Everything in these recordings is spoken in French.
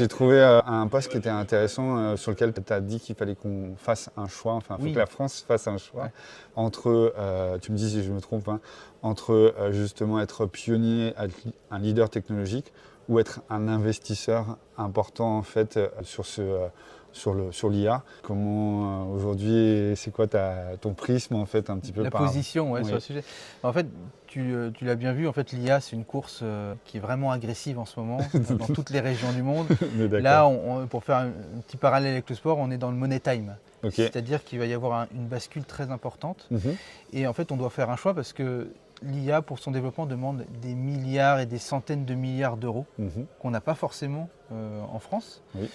J'ai trouvé un post qui était intéressant sur lequel tu as dit qu'il fallait qu'on fasse un choix, enfin il faut Oui. que la France fasse un choix Ouais. entre, tu me dis si je me trompe, hein, entre justement être pionnier, être un leader technologique ou être un investisseur important en fait sur l'IA. Comment aujourd'hui, c'est quoi ton prisme en fait un petit peu La par... position Oui. sur le sujet. En fait, tu l'as bien vu, en fait, l'IA, c'est une course qui est vraiment agressive en ce moment dans toutes les régions du monde. On est Là, d'accord. pour faire un petit parallèle avec le sport, on est dans le money time. Ok. C'est-à-dire qu'il va y avoir une bascule très importante. Mhm. Et en fait, on doit faire un choix parce que l'IA, pour son développement, demande des milliards et des centaines de milliards d'euros Mhm. qu'on n'a pas forcément en France. Oui.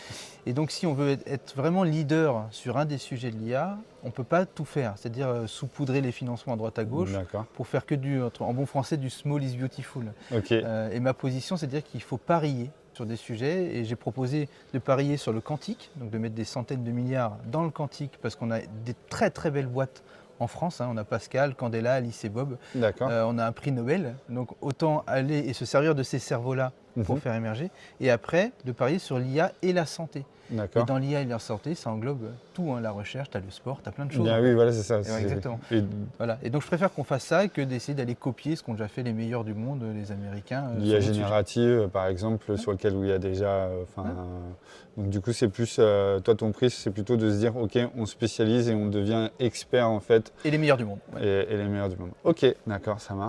Et donc, si on veut être vraiment leader sur un des sujets de l'IA, on ne peut pas tout faire, c'est-à-dire saupoudrer les financements à droite à gauche D'accord. pour faire que en bon français, du small is beautiful. Ok. Et ma position, c'est de dire qu'il faut parier sur des sujets et j'ai proposé de parier sur le quantique, donc de mettre des centaines de milliards dans le quantique parce qu'on a des très très belles boîtes en France, hein. On a Pascal, Candela, Alice et Bob, D'accord. on a un prix Nobel, donc autant aller et se servir de ces cerveaux-là pour Mhm. faire émerger, et après de parier sur l'IA et la santé. Et D'accord. dans l'IA et la santé, ça englobe tout, hein, la recherche, tu as le sport, tu as plein de choses. Bien En oui, fait. voilà, c'est ça. Ouais, exactement. Et Voilà. Et donc je préfère qu'on fasse ça que d'essayer d'aller copier ce qu'ont déjà fait les meilleurs du monde, les Américains. l'IA Sur d'autres sujets. générative, par exemple, sur lequel où il y a déjà. Ouais. Donc du coup, c'est plus, toi, ton prix, c'est plutôt de se dire, ok, on spécialise et on devient expert en fait, Et les meilleurs du monde. Ouais. et les meilleurs du monde. Ok, d'accord, ça marche.